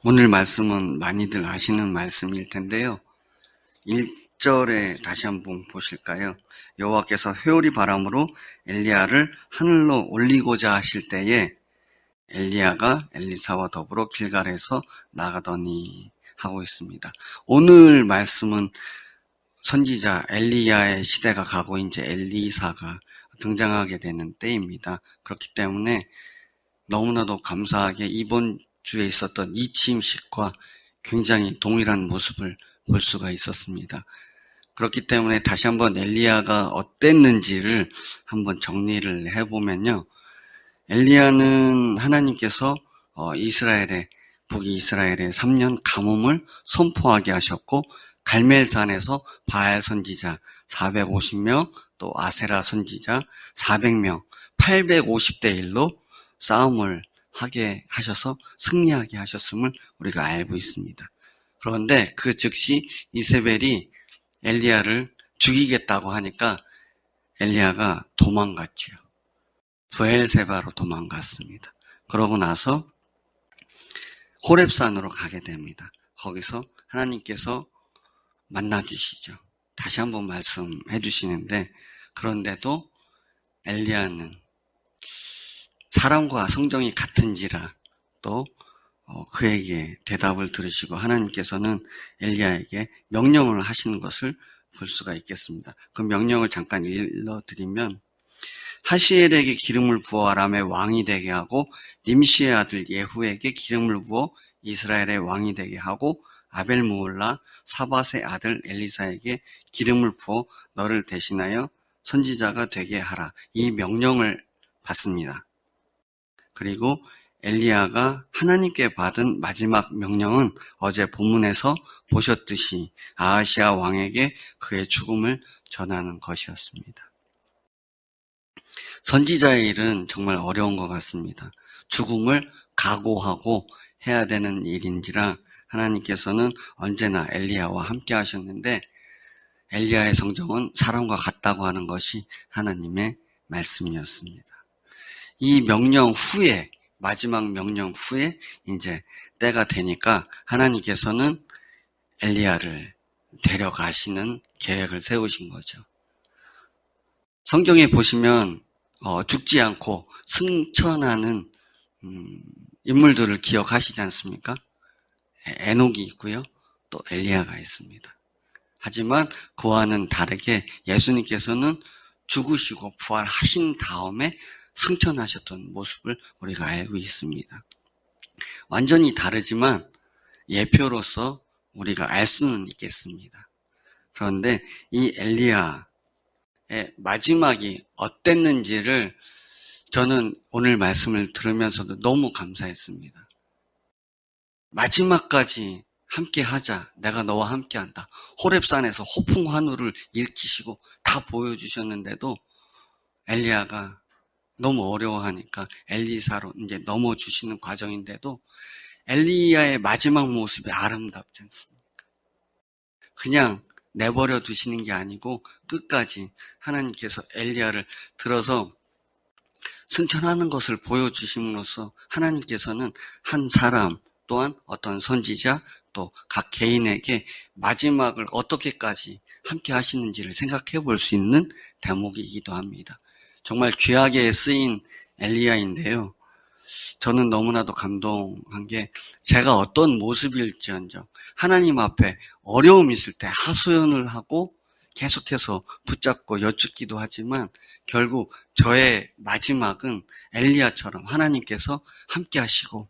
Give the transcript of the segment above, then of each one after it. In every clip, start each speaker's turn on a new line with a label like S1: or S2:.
S1: 오늘 말씀은 많이들 아시는 말씀일 텐데요. 1절에 다시 한번 보실까요? 여호와께서 회오리 바람으로 엘리야를 하늘로 올리고자 하실 때에 엘리야가 엘리사와 더불어 길갈에서 나가더니 하고 있습니다. 오늘 말씀은 선지자 엘리야의 시대가 가고 이제 엘리사가 등장하게 되는 때입니다. 그렇기 때문에 너무나도 감사하게 이번 주에 있었던 이 취임식과 굉장히 동일한 모습을 볼 수가 있었습니다. 그렇기 때문에 다시 한번 엘리야가 어땠는지를 한번 정리를 해보면요. 엘리야는 하나님께서 북이스라엘에 3년 가뭄을 선포하게 하셨고, 갈멜산에서 바알 선지자 450명, 또 아세라 선지자 400명, 850대 1로 싸움을 하게 하셔서 승리하게 하셨음을 우리가 알고 있습니다. 그런데 그 즉시 이세벨이 엘리야를 죽이겠다고 하니까 엘리야가 도망갔지요. 브엘세바로 도망갔습니다. 그러고 나서 호렙산으로 가게 됩니다. 거기서 하나님께서 만나주시죠. 다시 한번 말씀해 주시는데, 그런데도 엘리야는 사람과 성정이 같은지라 또 그에게 대답을 들으시고 하나님께서는 엘리야에게 명령을 하시는 것을 볼 수가 있겠습니다. 그 명령을 잠깐 읽어드리면, 하시엘에게 기름을 부어 아람의 왕이 되게 하고, 님시의 아들 예후에게 기름을 부어 이스라엘의 왕이 되게 하고, 아벨무올라 사밧의 아들 엘리사에게 기름을 부어 너를 대신하여 선지자가 되게 하라. 이 명령을 받습니다. 그리고 엘리야가 하나님께 받은 마지막 명령은 어제 본문에서 보셨듯이 아하시아 왕에게 그의 죽음을 전하는 것이었습니다. 선지자의 일은 정말 어려운 것 같습니다. 죽음을 각오하고 해야 되는 일인지라 하나님께서는 언제나 엘리야와 함께 하셨는데, 엘리야의 성정은 사람과 같다고 하는 것이 하나님의 말씀이었습니다. 이 명령 후에, 마지막 명령 후에 이제 때가 되니까 하나님께서는 엘리야를 데려가시는 계획을 세우신 거죠. 성경에 보시면 죽지 않고 승천하는 인물들을 기억하시지 않습니까? 에녹이 있고요. 또 엘리야가 있습니다. 하지만 그와는 다르게 예수님께서는 죽으시고 부활하신 다음에 승천하셨던 모습을 우리가 알고 있습니다. 완전히 다르지만 예표로서 우리가 알 수는 있겠습니다. 그런데 이 엘리야의 마지막이 어땠는지를 저는 오늘 말씀을 들으면서도 너무 감사했습니다. 마지막까지 함께 하자. 내가 너와 함께 한다. 호렙산에서 호풍 환우를 일으키시고 다 보여주셨는데도 엘리야가 너무 어려워하니까 엘리사로 이제 넘어주시는 과정인데도 엘리야의 마지막 모습이 아름답지 않습니까? 그냥 내버려 두시는 게 아니고 끝까지 하나님께서 엘리야를 들어서 승천하는 것을 보여주심으로써 하나님께서는 한 사람 또한 어떤 선지자 또 각 개인에게 마지막을 어떻게까지 함께 하시는지를 생각해 볼 수 있는 대목이기도 합니다. 정말 귀하게 쓰인 엘리야인데요. 저는 너무나도 감동한 게, 제가 어떤 모습일지언정 하나님 앞에 어려움이 있을 때 하소연을 하고 계속해서 붙잡고 여쭙기도 하지만 결국 저의 마지막은 엘리야처럼 하나님께서 함께 하시고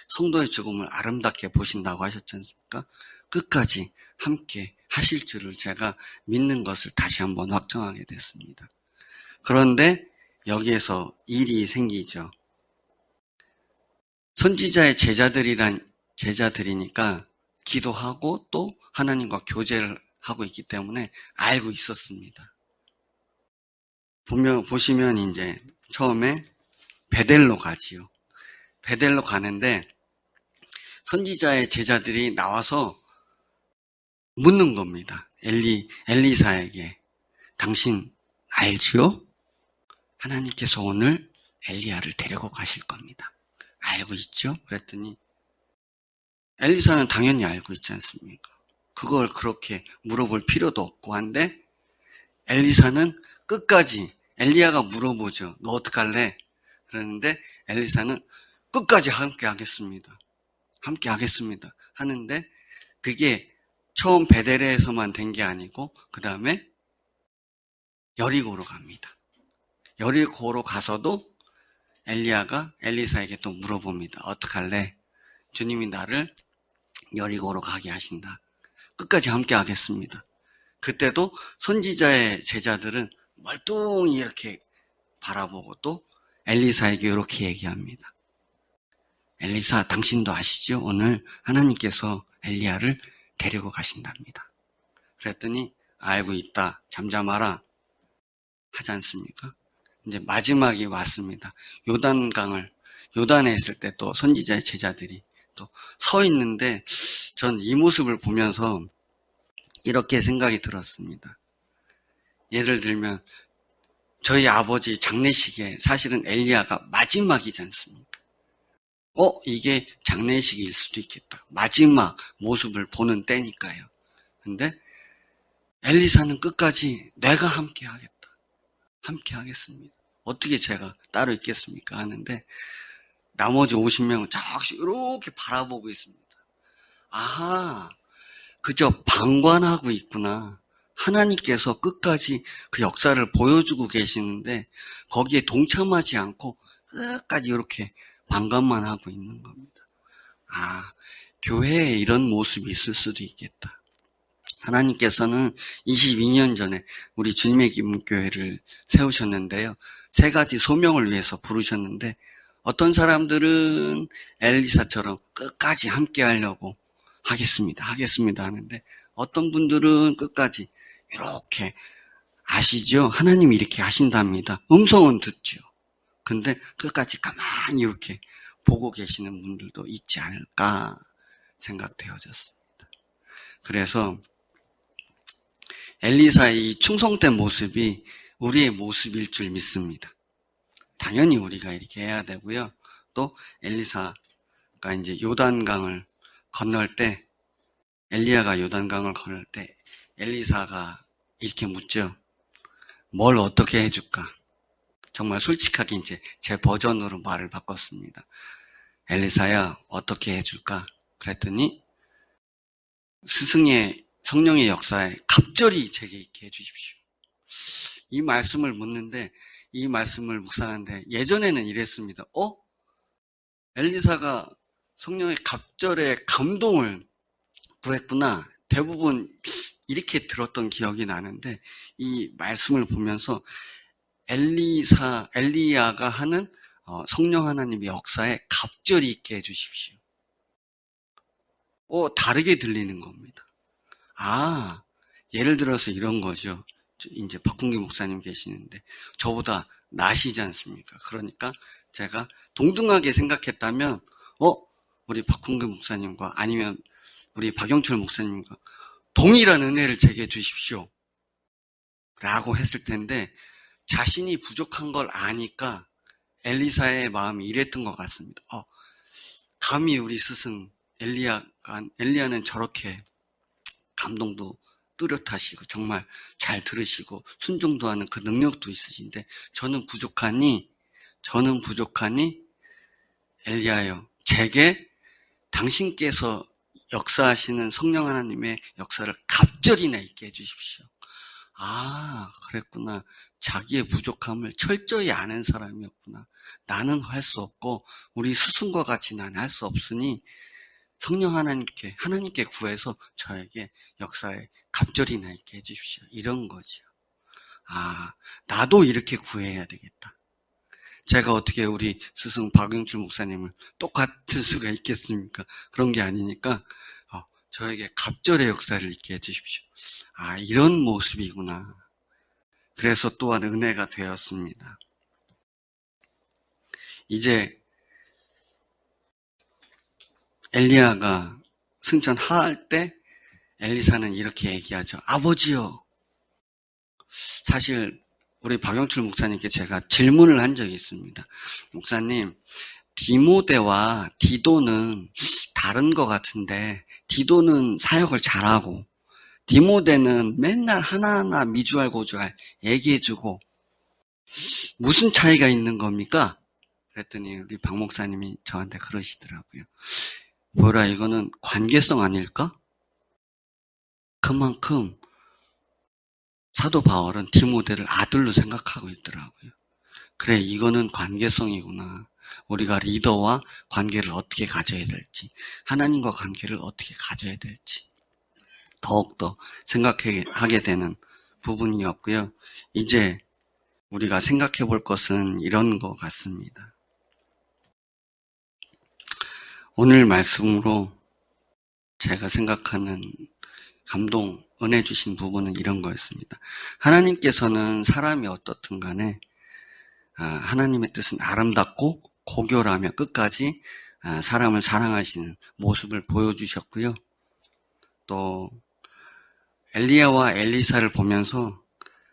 S1: 성도의 죽음을 아름답게 보신다고 하셨지 않습니까? 끝까지 함께 하실 줄을 제가 믿는 것을 다시 한번 확정하게 됐습니다. 그런데 여기에서 일이 생기죠. 선지자의 제자들이니까 기도하고 또 하나님과 교제를 하고 있기 때문에 알고 있었습니다. 보시면 이제 처음에 베델로 가지요. 베델로 가는데 선지자의 제자들이 나와서 묻는 겁니다. 엘리사에게. 당신 알지요? 하나님께서 오늘 엘리야를 데리고 가실 겁니다. 알고 있죠? 그랬더니 엘리사는 당연히 알고 있지 않습니까? 그걸 그렇게 물어볼 필요도 없고 한데 엘리사는 끝까지 엘리야가 물어보죠. 너 어떡할래? 그러는데 엘리사는 끝까지 함께 하겠습니다. 함께 하겠습니다. 하는데 그게 처음 베델에서만 된 게 아니고 그 다음에 여리고로 갑니다. 여리고로 가서도 엘리야가 엘리사에게 또 물어봅니다. 어떡할래? 주님이 나를 여리고로 가게 하신다. 끝까지 함께 하겠습니다. 그때도 선지자의 제자들은 멀뚱히 이렇게 바라보고 또 엘리사에게 이렇게 얘기합니다. 엘리사, 당신도 아시죠? 오늘 하나님께서 엘리야를 데리고 가신답니다. 그랬더니 알고 있다. 잠잠하라. 하지 않습니까? 이제 마지막이 왔습니다. 요단에 있을 때 또 선지자의 제자들이 또 서 있는데 전 이 모습을 보면서 이렇게 생각이 들었습니다. 예를 들면 저희 아버지 장례식에 사실은 엘리야가 마지막이지 않습니까? 이게 장례식일 수도 있겠다. 마지막 모습을 보는 때니까요. 근데 엘리사는 끝까지 내가 함께 하겠다. 함께 하겠습니다. 어떻게 제가 따로 있겠습니까? 하는데 나머지 50명은 쫙 이렇게 바라보고 있습니다. 아하, 그저 방관하고 있구나. 하나님께서 끝까지 그 역사를 보여주고 계시는데 거기에 동참하지 않고 끝까지 이렇게 방관만 하고 있는 겁니다. 교회에 이런 모습이 있을 수도 있겠다. 하나님께서는 22년 전에 우리 주님의 기쁨교회를 세우셨는데요. 3가지 소명을 위해서 부르셨는데 어떤 사람들은 엘리사처럼 끝까지 함께 하려고 하겠습니다 하는데 어떤 분들은 끝까지 이렇게 아시죠? 하나님이 이렇게 하신답니다. 음성은 듣죠. 근데 끝까지 가만히 이렇게 보고 계시는 분들도 있지 않을까 생각되어졌습니다. 그래서 엘리사의 이 충성된 모습이 우리의 모습일 줄 믿습니다. 당연히 우리가 이렇게 해야 되고요. 또 엘리사가 이제 요단강을 건널 때, 엘리야가 요단강을 건널 때 엘리사가 이렇게 묻죠. 뭘 어떻게 해줄까? 정말 솔직하게 이제 제 버전으로 말을 바꿨습니다. 엘리사야, 어떻게 해줄까? 그랬더니 스승의 성령의 역사에 갑절이 제게 있게 해주십시오. 이 말씀을 묻는데 이 말씀을 묵상하는데 예전에는 이랬습니다. 엘리사가 성령의 갑절에 감동을 구했구나. 대부분 이렇게 들었던 기억이 나는데 이 말씀을 보면서 엘리야가 하는 성령 하나님의 역사에 갑절이 있게 해주십시오. 다르게 들리는 겁니다. 예를 들어서 이런 거죠. 이제 박홍기 목사님 계시는데 저보다 나시지 않습니까? 그러니까 제가 동등하게 생각했다면 우리 박홍기 목사님과 아니면 우리 박영철 목사님과 동일한 은혜를 제게 주십시오 라고 했을 텐데 자신이 부족한 걸 아니까 엘리사의 마음이 이랬던 것 같습니다. 감히 우리 스승 엘리야는 저렇게 감동도 뚜렷하시고 정말 잘 들으시고 순종도 하는 그 능력도 있으신데 저는 부족하니 엘리야여, 제게 당신께서 역사하시는 성령 하나님의 역사를 갑절이나 있게 해주십시오. 그랬구나. 자기의 부족함을 철저히 아는 사람이었구나. 나는 할 수 없고 우리 스승과 같이 나는 할 수 없으니 성령 하나님께 구해서 저에게 역사에 갑절이나 있게 해주십시오. 이런 거죠. 나도 이렇게 구해야 되겠다. 제가 어떻게 우리 스승 박영철 목사님을 똑같을 수가 있겠습니까? 그런 게 아니니까 저에게 갑절의 역사를 있게 해주십시오. 이런 모습이구나. 그래서 또한 은혜가 되었습니다. 이제 엘리야가 승천할 때 엘리사는 이렇게 얘기하죠. 아버지요. 사실 우리 박영철 목사님께 제가 질문을 한 적이 있습니다. 목사님, 디모데와 디도는 다른 것 같은데 디도는 사역을 잘하고 디모데는 맨날 하나하나 미주알 고주알 얘기해주고 무슨 차이가 있는 겁니까? 그랬더니 우리 박 목사님이 저한테 그러시더라고요. 뭐라 이거는 관계성 아닐까? 그만큼 사도 바울은 디모데를 아들로 생각하고 있더라고요. 그래, 이거는 관계성이구나. 우리가 리더와 관계를 어떻게 가져야 될지, 하나님과 관계를 어떻게 가져야 될지 더욱더 생각하게 되는 부분이었고요. 이제 우리가 생각해 볼 것은 이런 것 같습니다. 오늘 말씀으로 제가 생각하는 감동, 은혜 주신 부분은 이런 거였습니다. 하나님께서는 사람이 어떻든 간에 하나님의 뜻은 아름답고 고결하며 끝까지 사람을 사랑하시는 모습을 보여주셨고요. 또 엘리야와 엘리사를 보면서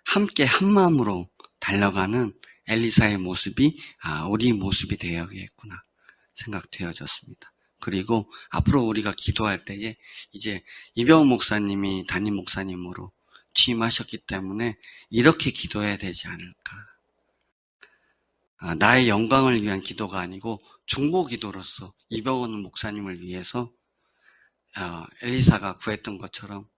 S1: 함께 한마음으로 달려가는 엘리사의 모습이 우리 모습이 되어야겠구나 생각되어졌습니다. 그리고 앞으로 우리가 기도할 때에 이제 이병훈 목사님이 담임 목사님으로 취임하셨기 때문에 이렇게 기도해야 되지 않을까. 나의 영광을 위한 기도가 아니고 중보 기도로서 이병헌 목사님을 위해서 엘리사가 구했던 것처럼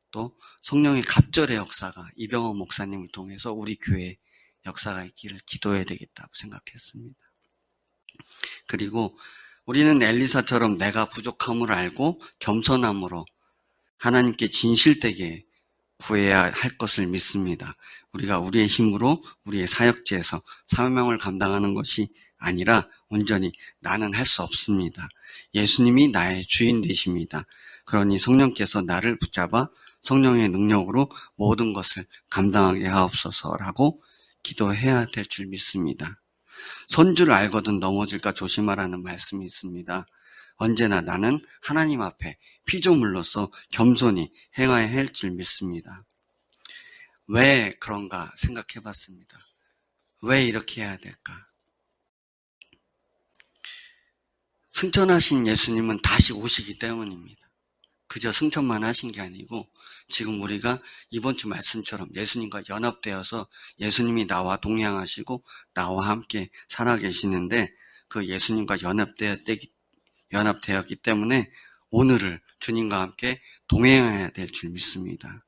S1: 또 성령의 갑절의 역사가 이병헌 목사님을 통해서 우리 교회에 역사가 있기를 기도해야 되겠다고 생각했습니다. 그리고 우리는 엘리사처럼 내가 부족함을 알고 겸손함으로 하나님께 진실되게 구해야 할 것을 믿습니다. 우리가 우리의 힘으로 우리의 사역지에서 사명을 감당하는 것이 아니라 온전히 나는 할 수 없습니다. 예수님이 나의 주인 되십니다. 그러니 성령께서 나를 붙잡아 성령의 능력으로 모든 것을 감당하게 하옵소서라고 기도해야 될 줄 믿습니다. 선주를 알거든 넘어질까 조심하라는 말씀이 있습니다. 언제나 나는 하나님 앞에 피조물로서 겸손히 행해야 할 줄 믿습니다. 왜 그런가 생각해 봤습니다. 왜 이렇게 해야 될까? 승천하신 예수님은 다시 오시기 때문입니다. 그저 승천만 하신 게 아니고 지금 우리가 이번 주 말씀처럼 예수님과 연합되어서 예수님이 나와 동행하시고 나와 함께 살아계시는데 그 예수님과 연합되었기 때문에 오늘을 주님과 함께 동행해야 될 줄 믿습니다.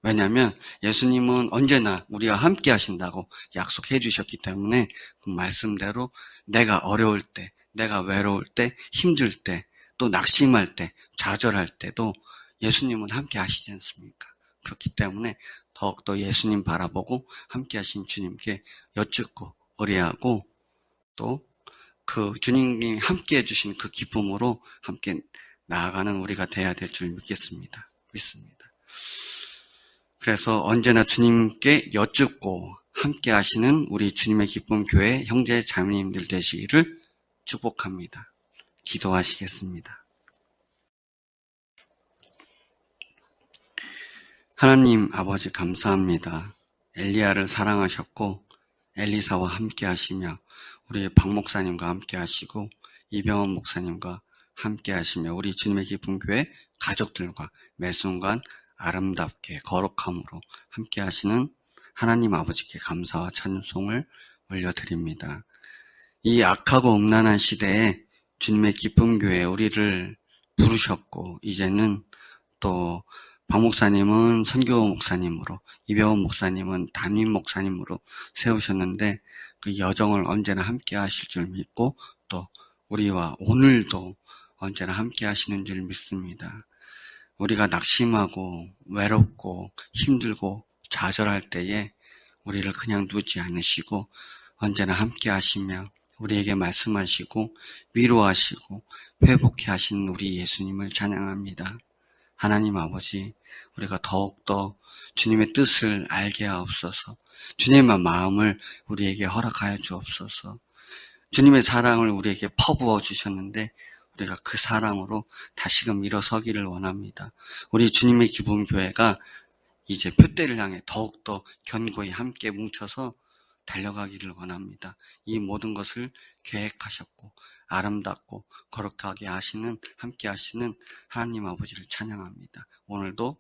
S1: 왜냐하면 예수님은 언제나 우리와 함께 하신다고 약속해 주셨기 때문에 그 말씀대로 내가 어려울 때, 내가 외로울 때, 힘들 때, 또 낙심할 때, 좌절할 때도 예수님은 함께 하시지 않습니까? 그렇기 때문에 더욱더 예수님 바라보고 함께 하신 주님께 여쭙고 의뢰하고 또 그 주님이 함께 해주신 그 기쁨으로 함께 나아가는 우리가 돼야 될 줄 믿습니다. 그래서 언제나 주님께 여쭙고 함께 하시는 우리 주님의 기쁨 교회 형제 자매님들 되시기를 축복합니다. 기도하시겠습니다. 하나님 아버지 감사합니다. 엘리야를 사랑하셨고 엘리사와 함께 하시며 우리 박 목사님과 함께 하시고 이병헌 목사님과 함께 하시며 우리 주님의 기쁨 교회 가족들과 매 순간 아름답게 거룩함으로 함께 하시는 하나님 아버지께 감사와 찬송을 올려드립니다. 이 악하고 음란한 시대에 주님의 기쁨 교회 우리를 부르셨고 이제는 또 박 목사님은 선교 목사님으로 이병헌 목사님은 담임 목사님으로 세우셨는데 그 여정을 언제나 함께 하실 줄 믿고 또 우리와 오늘도 언제나 함께 하시는 줄 믿습니다. 우리가 낙심하고 외롭고 힘들고 좌절할 때에 우리를 그냥 두지 않으시고 언제나 함께 하시며 우리에게 말씀하시고 위로하시고 회복해 하시는 우리 예수님을 찬양합니다. 하나님 아버지, 우리가 더욱더 주님의 뜻을 알게 하옵소서. 주님의 마음을 우리에게 허락하여 주옵소서. 주님의 사랑을 우리에게 퍼부어 주셨는데 우리가 그 사랑으로 다시금 일어서기를 원합니다. 우리 주님의 기쁨 교회가 이제 표대를 향해 더욱더 견고히 함께 뭉쳐서 달려가기를 원합니다. 이 모든 것을 계획하셨고 아름답고 거룩하게 함께 하시는 하나님 아버지를 찬양합니다. 오늘도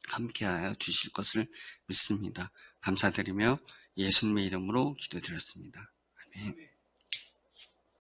S1: 함께하여 주실 것을 믿습니다. 감사드리며 예수님의 이름으로 기도드렸습니다. 아멘.